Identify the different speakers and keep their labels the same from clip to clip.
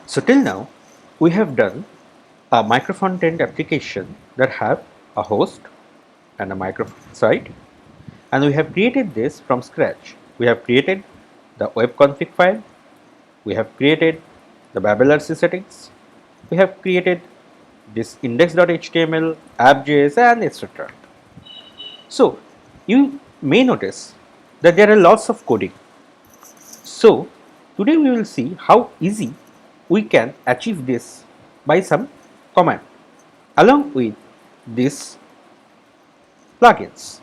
Speaker 1: So till now, we have done a micro front-end application that have a host and a micro site, and we have created this from scratch. We have created the web config file, we have created the Babel RC settings, we have created this index.html, app.js, and etc. So you may notice that there are lots of coding. So today we will see how easy we can achieve this by some command along with these plugins.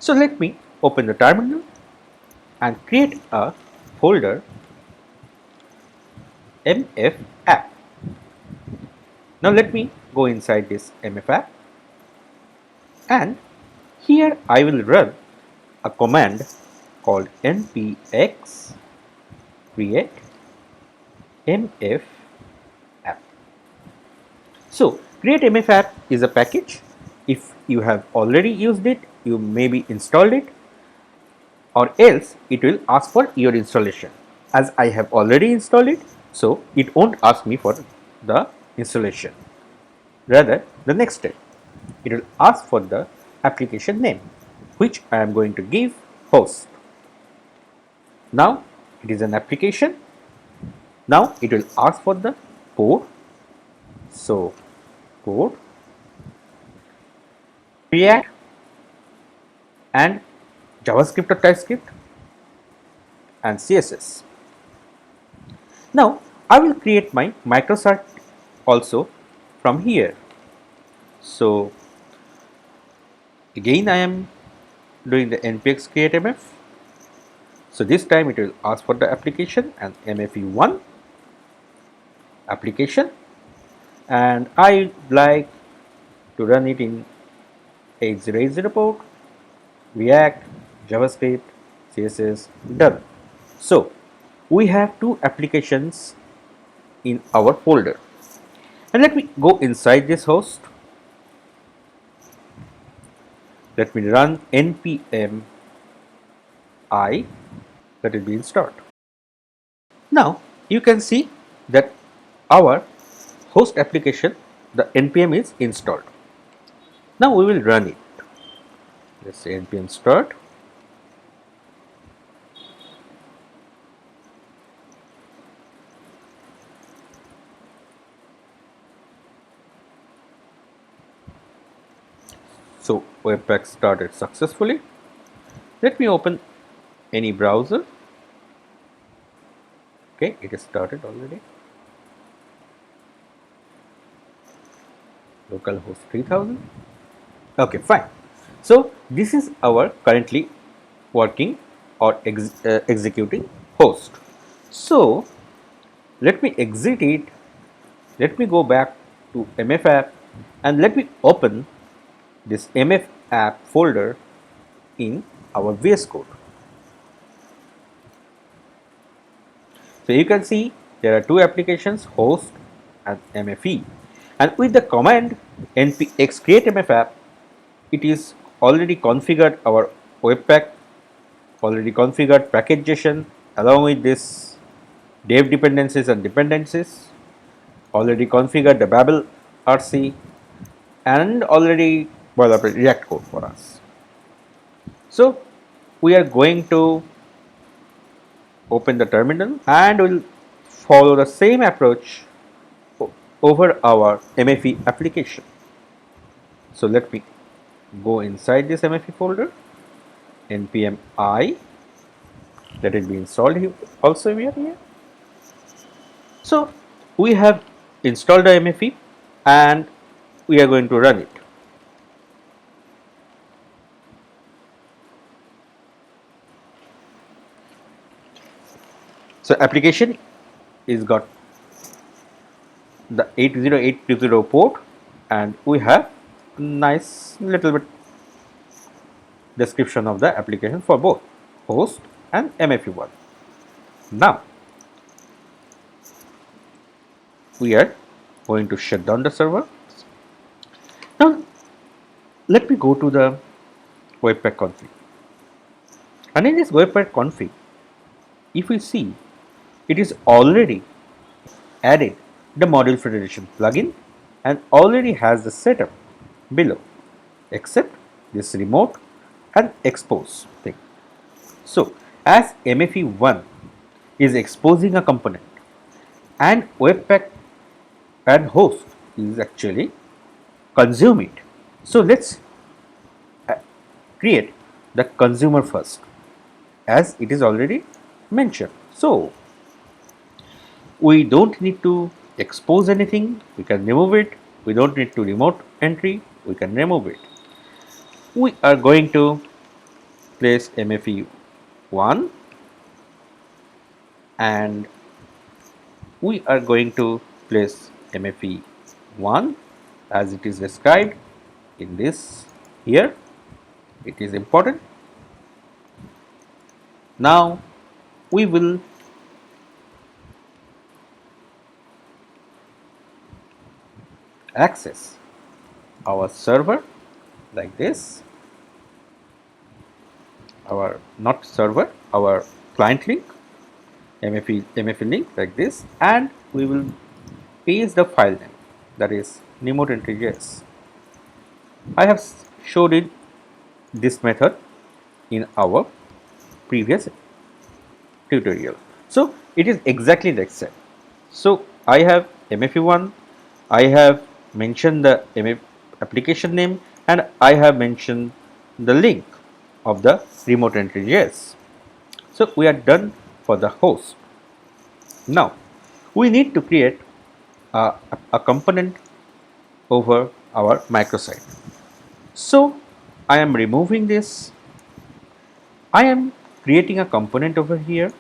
Speaker 1: So let me open the terminal and create a folder MF App. Now let me go inside this MF App, and here I will run a command called npx create MF App. So create MF App is a package. If you have already used it, you maybe installed it, or else it will ask for your installation. As I have already installed it, so it won't ask me for the installation. Rather, the next step, it will ask for the application name, which I am going to give host. Now it is an application. Now it will ask for the code. So code, React, and JavaScript or TypeScript, and CSS. Now I will create my microsite also from here. So again I am doing the npx create mf. So this time it will ask for the application and MFE1 application, and I like to run it in 8080 port, React, JavaScript, CSS, done. So we have two applications in our folder, and let me go inside this host. Let me run npm I, that will be installed. Now you can see that our host application, the npm is installed. Now we will run it. Let's say npm start. So Webpack started successfully. Let me open any browser. Okay, it is started already. Localhost 3000. Okay, fine. So this is our currently working or executing host. So let me exit it. Let me go back to MF App and let me open this MF App folder in our VS Code. So you can see there are two applications, host and MFE, and with the command npx create MF App, it is already configured our Webpack, already configured package.json along with this dev dependencies and dependencies, already configured the Babel RC, and already developed React code for us. So we are going to open the terminal and we'll follow the same approach over our MFE application. So let me go inside this MFE folder, npm I, let it be installed here also here. So we have installed the MFE and we are going to run it. So application is got the 80820 port, and we have nice little bit description of the application for both host and MFE1. Now we are going to shut down the server. Now let me go to the Webpack config, and in this Webpack config, if we see, it is already added the module federation plugin and already has the setup below, except this remote and expose thing. So as MFE1 is exposing a component and Webpack and host is actually consume it. So let's create the consumer first, as it is already mentioned. So we don't need to expose anything, we can remove it. We don't need to remote entry, we can remove it. We are going to place MFE1 and we are going to place MFE1 as it is described in this here. It is important. Now we will access our server like this, our not server, our client link, MFE link like this, and we will paste the file name, that is remote entry.js. I have showed it this method in our previous tutorial. So it is exactly like same. So I have MFE1, I have mentioned the MF application name, and I have mentioned the link of the remote entry.js. So we are done for the host. Now we need to create a component over our microsite. So I am removing this. I am creating a component over here.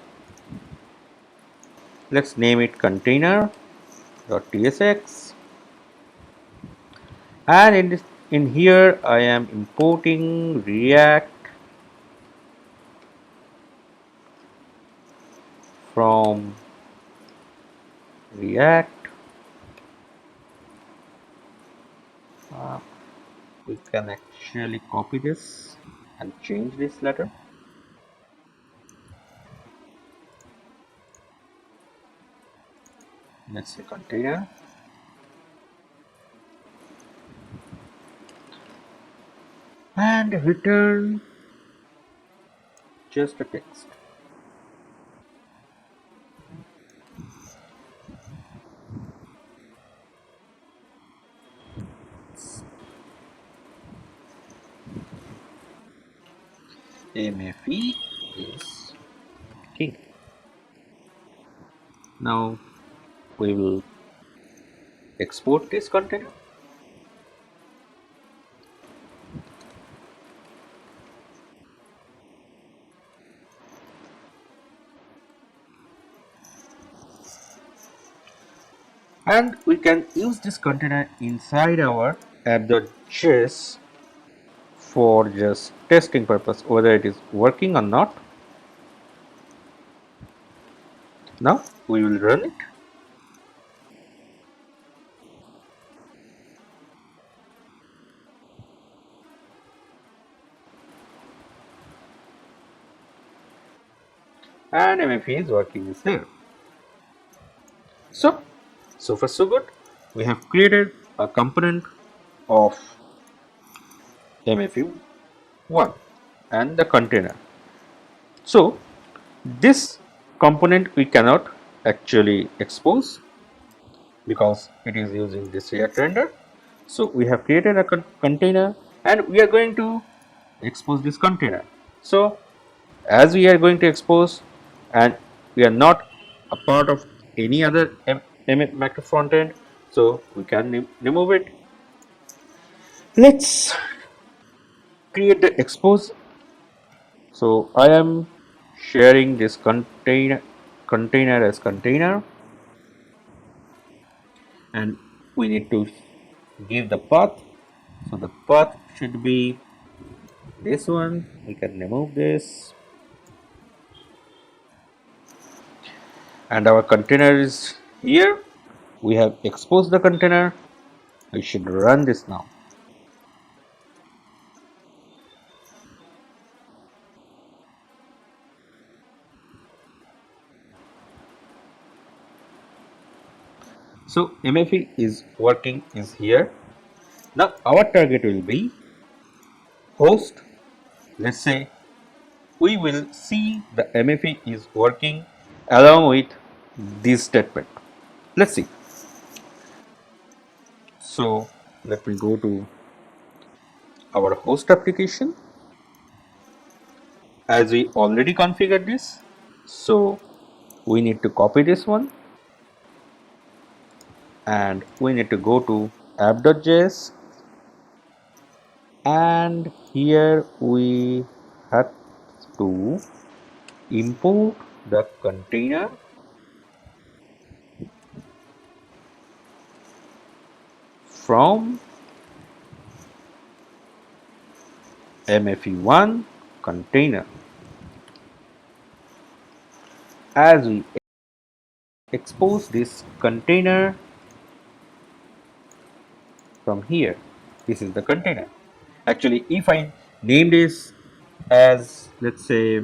Speaker 1: Let's name it container.tsx, and in here I am importing React from React. We can actually copy this and change this letter. Let's say container, and return just a text. MFE is king. Now we will export this container. And we can use this container inside our app.js for just testing purpose whether it is working or not. Now we will run it. And MFE is working is there. So far so good. We have created a component of MFE1 and the container. So this component we cannot actually expose because it is using this React render. So we have created a container and we are going to expose this container. So as we are going to expose and we are not a part of any other macro frontend, so we can remove it. Let's create the expose. So I am sharing this container as container, and we need to give the path. So the path should be this one. We can remove this, and our container is here. We have exposed the container. I should run this now. So MFE is working is here. Now our target will be host. Let's say we will see the MFE is working along with this statement. Let's see. So let me go to our host application as we already configured this. So we need to copy this one and we need to go to app.js, and here we have to import the container from MFE1 container. As we expose this container from here, this is the container. Actually, if I name this as, let's say,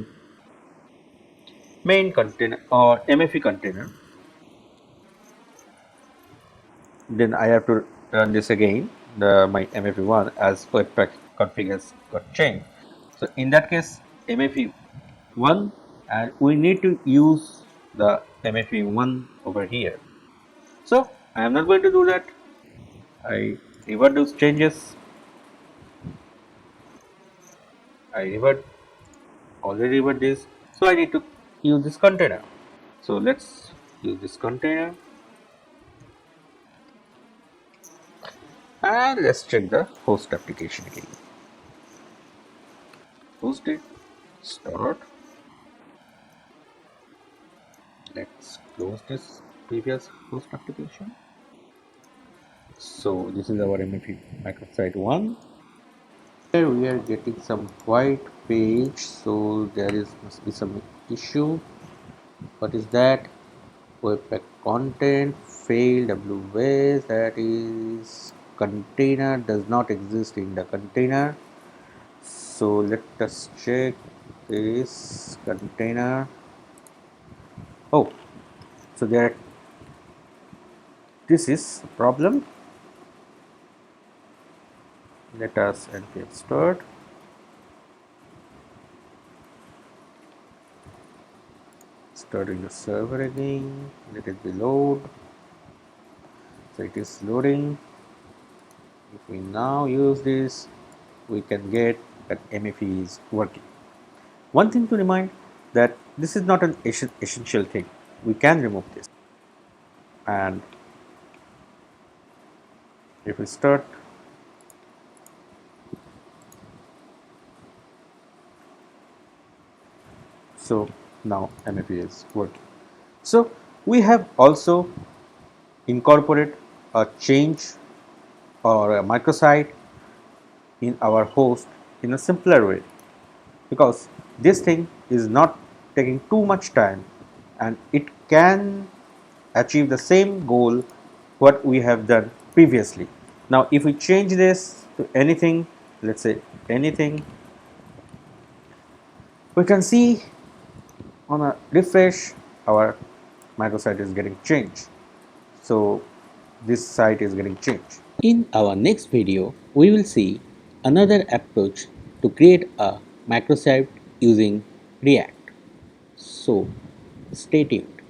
Speaker 1: main container or MFE container, then I have to run this again, my MFE1 as webpack config has got changed. So in that case, MFE1, and we need to use the MFE1 over here. So I am not going to do that. I revert those changes. I already revert this. So I need to use this container. So let's use this container and let's check the host application again. Host it, start. Let's close this previous host application. So this is our MFE microsite 1. Here we are getting some white page, so there is must be some issue. What is that? Webpack content failed WS, that is container does not exist in the container. So let us check this container. Oh, so there, this is a problem. Let us npm start. Starting the server again. Let it be load. So it is loading. If we now use this, we can get that MFE is working. One thing to remind that this is not an essential thing. We can remove this, and if we start, so now MFE is working. So we have also incorporated a change or a microsite in our host in a simpler way, because this thing is not taking too much time and it can achieve the same goal what we have done previously. Now if we change this to anything, let's say anything, we can see on a refresh our microsite is getting changed. So this site is getting changed. In our next video, we will see another approach to create a microsite using React. So stay tuned.